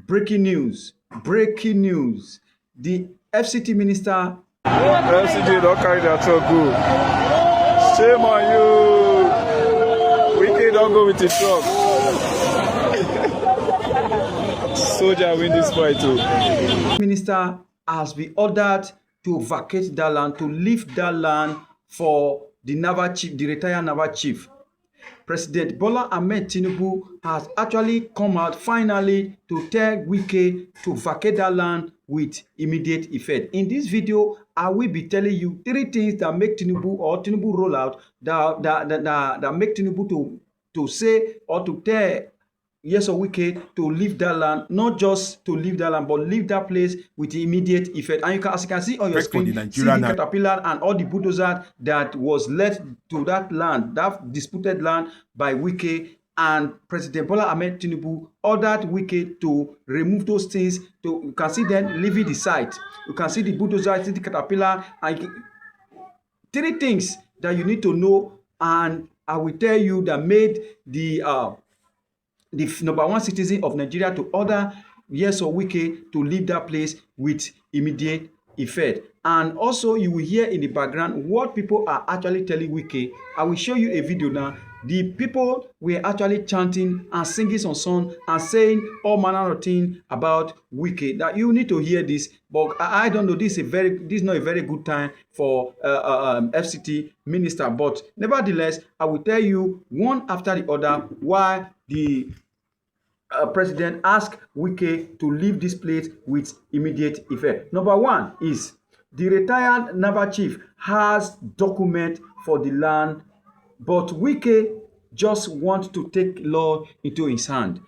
Breaking news. Breaking news. The FCT minister. FCT don't carry their truck go. Shame on you. Wike don't go with the truck. Soldier win this fight too. Minister has been ordered to vacate that land, to leave that land for the naval chief, the retired naval chief. President Bola Ahmed Tinubu has actually come out finally to tell Wike to vacate that land with immediate effect. In this video, I will be telling you 3 things that make Tinubu or Tinubu roll out that make Tinubu to say or to tell yes or Wike to leave that land, not just to leave that land, but leave that place with immediate effect. And you can, as you can see on your screen, see the caterpillar and all the bulldozer that was led to that land, that disputed land by Wike. And President Bola Ahmed Tinubu ordered Wike to remove those things. You can see them leaving the site. You can see the bulldozer, see the caterpillar, and 3 things that you need to know. And I will tell you that made the number 1 citizen of Nigeria to order yes or Wike to leave that place with immediate effect. And also you will hear in the background what people are actually telling Wike. I will show you a video now. The people were actually chanting and singing some song and saying all manner of things about Wike. Now you need to hear this, but I don't know. This is not a very good time for FCT minister. But nevertheless, I will tell you one after the other why the president asked Wike to leave this place with immediate effect. Number 1 is the retired naval chief has document for the land, but Wike just wants to take law into his hand.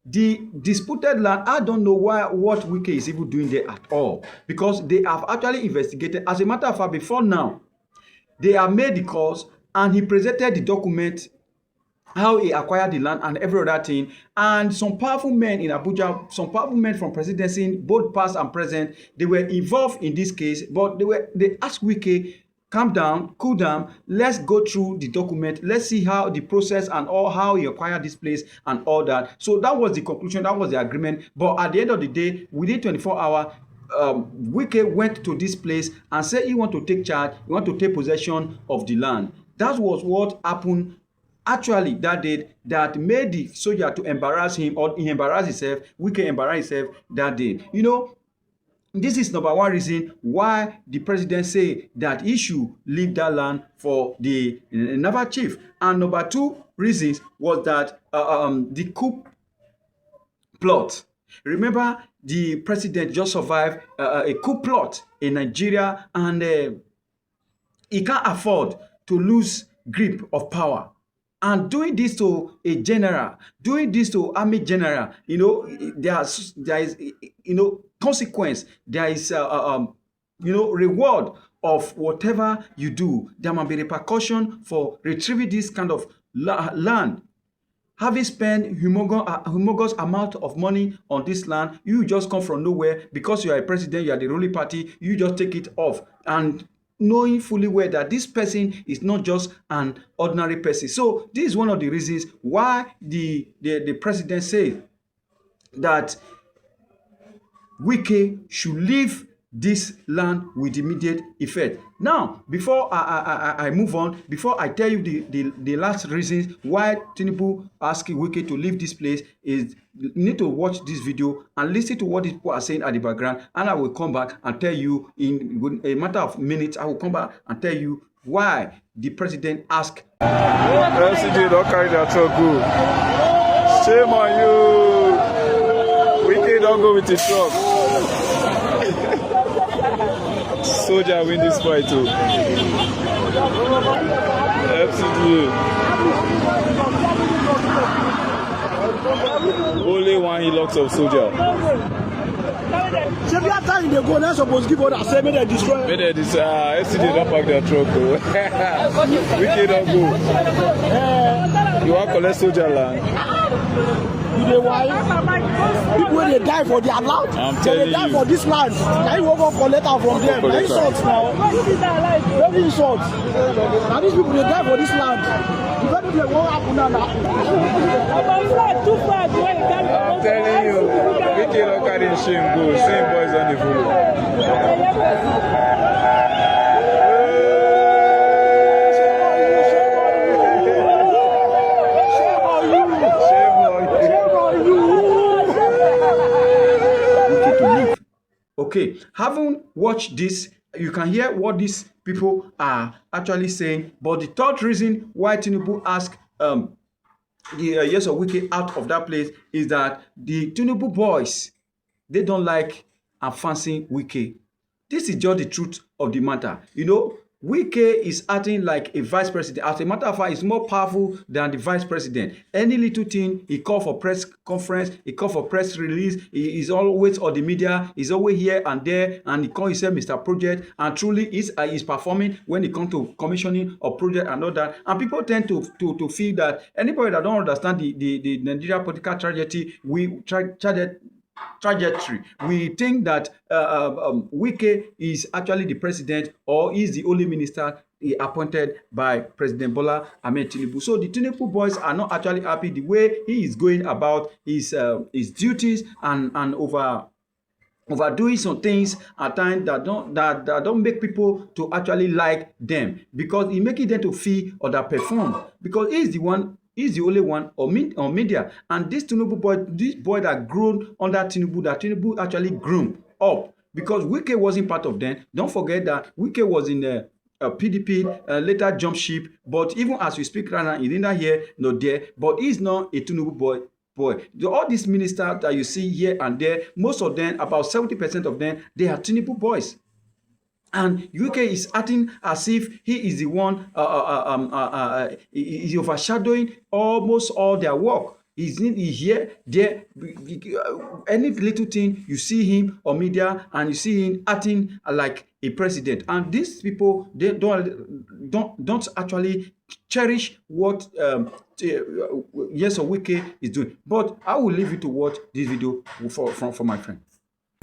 The disputed land, I don't know what Wike is even doing there at all, because they have actually investigated. As a matter of fact, before now, they have made the calls and he presented the document, how he acquired the land and every other thing. And some powerful men in Abuja, some powerful men from presidency, both past and present, they were involved in this case, but they asked Wike, calm down, cool down, let's go through the document, let's see how the process and all how he acquired this place and all that. So that was the conclusion, that was the agreement. But at the end of the day, within 24 hours, Wike went to this place and said he want to take charge, he want to take possession of the land. That was what happened actually that day, that made the soldier to embarrass him, or he embarrassed himself. Wike embarrassed himself that day. You know, this is number 1 reason why the president say that he should leave that land for the naval chief. And number 2 reasons was that the coup plot. Remember, the president just survived a coup plot in Nigeria, and he can't afford to lose grip of power. And doing this to a general, doing this to army general, you know, there is, you know, consequence. There is, you know, reward of whatever you do. There might be repercussion for retrieving this kind of land. Having spent humongous amount of money on this land, you just come from nowhere because you are a president, you are the ruling party, you just take it off. And knowing fully well that this person is not just an ordinary person. So this is one of the reasons why the president said that Wike should leave this land with immediate effect. Now, before I move on, before I tell you the last reasons why Tinubu asking Wike to leave this place, is you need to watch this video and listen to what these people are saying at the background, and I will come back and tell you in a matter of minutes. I will come back and tell you why the president asked. FCT don't carry their truck go. Shame on you. Wike don't go with the truck. Soldier win this fight too. FCT. Only 1 he locks up soldier. Every time they go, they're supposed to give order. Say, may they destroy. May they destroy. FCT don't pack their truck. Wike don't go. You want to collect soldier land? You know why? People when they die for their land, I'm telling they die you. for this land. Now you won't go letter from them. Now insults now. Very insults. Now these people they die for this land. You better be what happen now. I'm telling you, Wike don't carry him shame go. Same boys on the follow. Okay, having watched this, you can hear what these people are actually saying. But the third reason why Tinubu asked the yes or Wike out of that place is that the Tinubu boys, they don't like and fancy Wike. This is just the truth of the matter. You know, Wike is acting like a vice president. As a matter of fact, he's more powerful than the vice president. Any little thing, he call for press conference, he call for press release, he is always on the media, he's always here and there, and he call himself Mr. Project, and truly is performing when it comes to commissioning of project and all that. And people tend to feel that anybody that don't understand the Nigeria political trajectory, we think that Wike is actually the president or is the only minister appointed by President Bola Ahmed Tinubu. So the Tinubu boys are not actually happy the way he is going about his duties and overdoing some things at times that don't make people to actually like them, because he making them to feel underperformed, because he's the only one on media. And this Tinubu boy, this boy that grown under Tinubu, that Tinubu actually groomed up, because Wike wasn't part of them. Don't forget that Wike was in the PDP, later jump ship, but even as we speak right now, he's neither here nor there, but he's not a Tinubu boy. All these ministers that you see here and there, most of them, about 70% of them, they are Tinubu boys. And UK is acting as if he is the one is overshadowing almost all their work. He's here, there, any little thing you see him on media and you see him acting like a president. And these people, they don't actually cherish what yes or Wike is doing. But I will leave you to watch this video from my friend.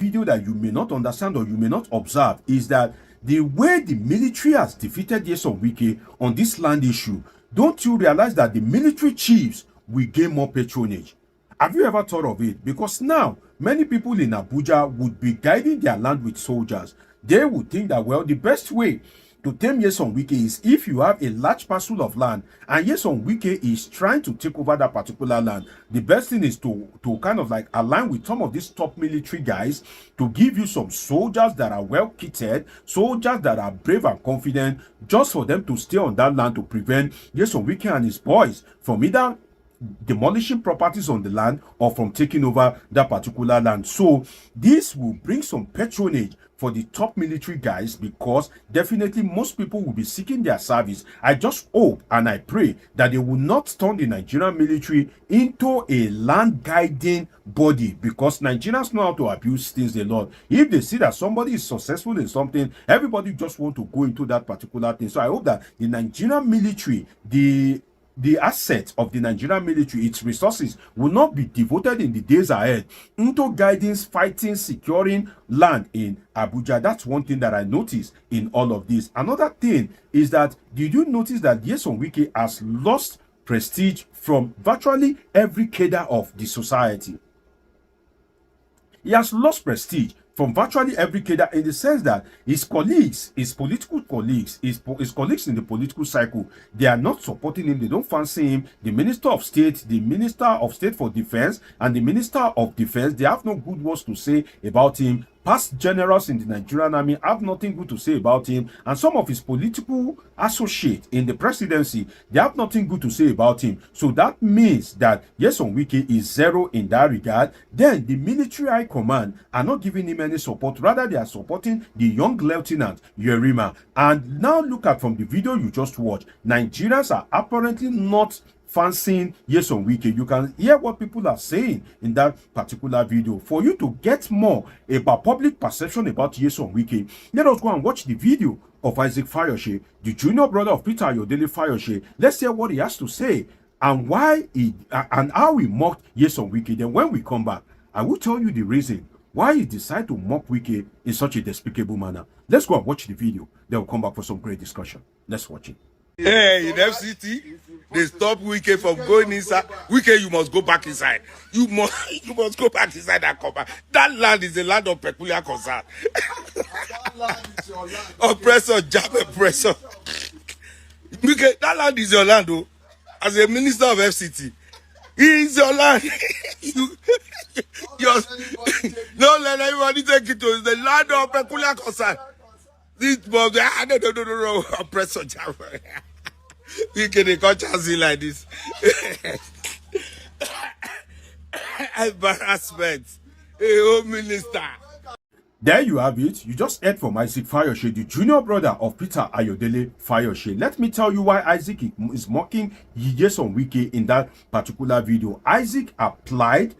Video that you may not understand or you may not observe is that the way the military has defeated Nyesom Wike on this land issue, don't you realize that the military chiefs will gain more patronage? Have you ever thought of it? Because now many people in Abuja would be guiding their land with soldiers. They would think that, well, the best way to tame Nyesom Wike is if you have a large parcel of land and Nyesom Wike is trying to take over that particular land. The best thing is to kind of like align with some of these top military guys to give you some soldiers that are well kitted, soldiers that are brave and confident, just for them to stay on that land to prevent Nyesom Wike and his boys from either demolishing properties on the land or from taking over that particular land. So this will bring some patronage for the top military guys, because definitely most people will be seeking their service. I just hope and I pray that they will not turn the Nigerian military into a land guiding body, because Nigerians know how to abuse things a lot. If they see that somebody is successful in something, everybody just want to go into that particular thing. So I hope that the Nigerian military, the assets of the Nigerian military, its resources, will not be devoted in the days ahead into guidance, fighting, securing land in Abuja. That's one thing that I noticed in all of this. Another thing is that, did you notice that Nyesom Wike has lost prestige from virtually every cadre of the society? He has lost prestige from virtually every cadre, in the sense that his colleagues, his political colleagues, his colleagues in the political cycle, they are not supporting him. They don't fancy him. The Minister of State, the Minister of State for Defense, and the Minister of Defense, they have no good words to say about him. Past generals in the Nigerian army have nothing good to say about him, and some of his political associates in the presidency, they have nothing good to say about him. So that means that Nyesom Wike is zero in that regard. Then the military high command are not giving him any support. Rather, they are supporting the young lieutenant Yerima. And now look at, from the video you just watched, Nigerians are apparently not fancying Nyesom Wike. You can hear what people are saying in that particular video. For you to get more about public perception about Nyesom Wike, let us go and watch the video of Isaac Fayose, the junior brother of Peter Ayodele Fayose. Let's hear what he has to say and why he and how he mocked Nyesom Wike. Then when we come back, I will tell you the reason why he decided to mock Wike in such a despicable manner. Let's go and watch the video. Then we'll come back for some great discussion. Let's watch it. Hey, in FCT, they stop Wike from going inside. Wike, you must go back inside. You must go back inside and come back. That land is a land of peculiar concern. Oppressor, jab oppressor. Wike, that land is your land, though. As a minister of FCT, it is your land. Don't let everybody take it to. It's the land of peculiar concern. This Bob, no, oppressor, jab. We can conscience like this. Embarrassment. A home minister. There you have it. You just heard from Isaac Fayose, the junior brother of Peter Ayodele Fayose. Let me tell you why Isaac is mocking Nyesom Wike in that particular video. Isaac applied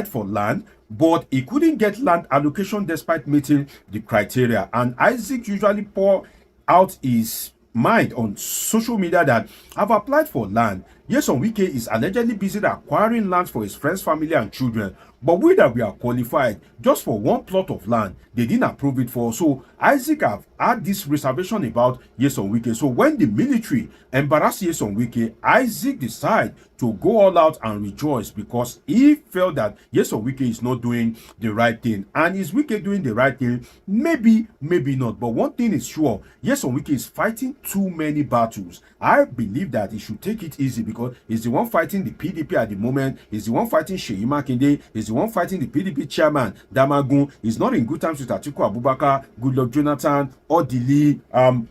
for land, but he couldn't get land allocation despite meeting the criteria. And Isaac usually pour out his mind on social media that I've applied for land. Nyesom Wike is allegedly busy acquiring land for his friends, family, and children. But we that we are qualified just for one plot of land, they didn't approve it for. So Isaac have had this reservation about Nyesom Wike. So when the military embarrassed Nyesom Wike, Isaac decided to go all out and rejoice because he felt that Nyesom Wike is not doing the right thing. And is Wike doing the right thing? Maybe, maybe not. But one thing is sure, Nyesom Wike is fighting too many battles. I believe that he should take it easy because he's the one fighting the PDP at the moment. He's the one fighting Seyi Makinde. He's the one fighting the PDP chairman, Damagun. He's not in good terms with Atiku Abubakar, Goodluck Jonathan, Odili,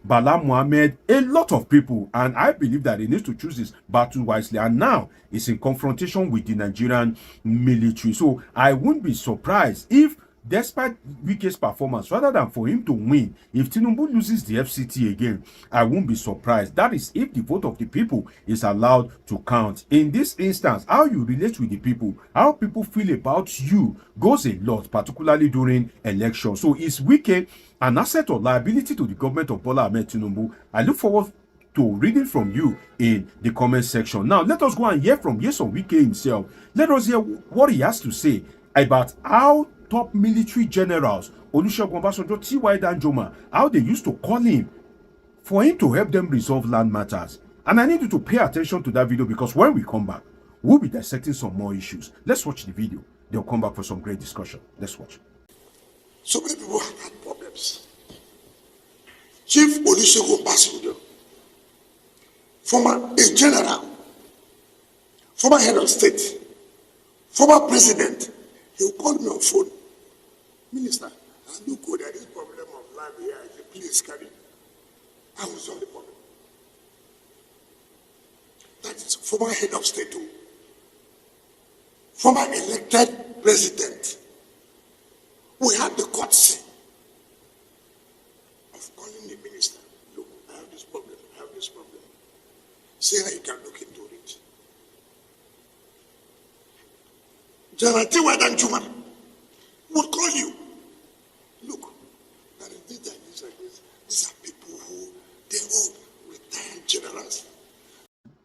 Bala Mohammed, a lot of people. And I believe that he needs to choose his battle wisely. And now he's in confrontation with the Nigerian military. So I wouldn't be surprised if, despite Wike's performance, rather than for him to win, if Tinubu loses the FCT again, I won't be surprised. That is if the vote of the people is allowed to count. In this instance, how you relate with the people, how people feel about you goes a lot, particularly during elections. So is Wike an asset or liability to the government of Bola Ahmed Tinubu? I look forward to reading from you in the comment section. Now, let us go and hear from Nyesom Wike himself. Let us hear what he has to say about how top military generals, Olusegun Obasanjo, T.Y. Danjuma, how they used to call him for him to help them resolve land matters. And I need you to pay attention to that video because when we come back, we'll be dissecting some more issues. Let's watch the video. They'll come back for some great discussion. Let's watch. So many people have had problems. Chief Olusegun Obasanjo, former a general, former head of state, former president, he will call me on phone. Minister, I look good at this problem of land here. I say, please carry. I will solve the problem. That is former head of state, too. Former elected president. We had the courtesy of calling the minister. Look, I have this problem. I have this problem. Say that you can look into it. General T.Y. Danjuma would call you. Look, there is this and this and this. These are people who, they're all retired generals.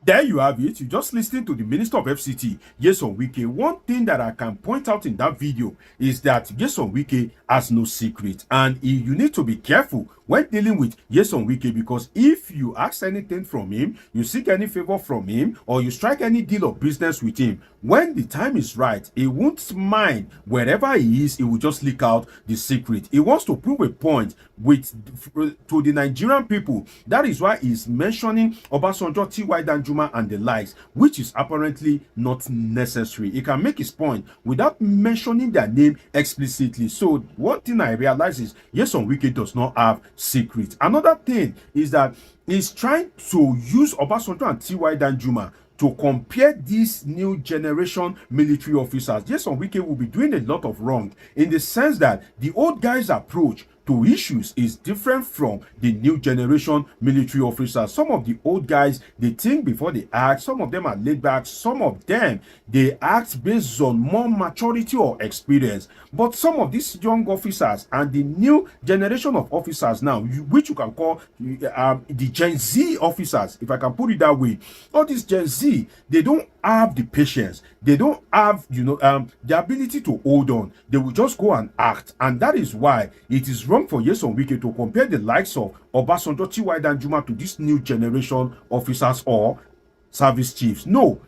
There you have it. You just listened to the Minister of FCT, Nyesom Wike. One thing that I can point out in that video is that Nyesom Wike has no secret. And you need to be careful when dealing with Nyesom Wike because if you ask anything from him, you seek any favor from him, or you strike any deal of business with him, when the time is right, he won't mind wherever he is, he will just leak out the secret. He wants to prove a point to the Nigerian people. That is why he's mentioning Obasanjo, T.Y. Danjuma, and the likes, which is apparently not necessary. He can make his point without mentioning their name explicitly. So one thing I realize is Nyesom Wike does not have secret. Another thing is that he's trying to use Obasanjo and T.Y. Danjuma to compare these new generation military officers. Nyesom Wike will be doing a lot of wrong in the sense that the old guys' approach to issues is different from the new generation military officers. Some of the old guys, they think before they act. Some of them are laid back. Some of them, they act based on more maturity or experience. But some of these young officers and the new generation of officers now, which you can call the Gen Z officers, if I can put it that way, all these Gen Z, they don't have the patience. They don't have, the ability to hold on. They will just go and act. And that is why it is wrong for Nyesom Wike to compare the likes of Obasanjo, T.Y. Danjuma to this new generation officers or service chiefs. No,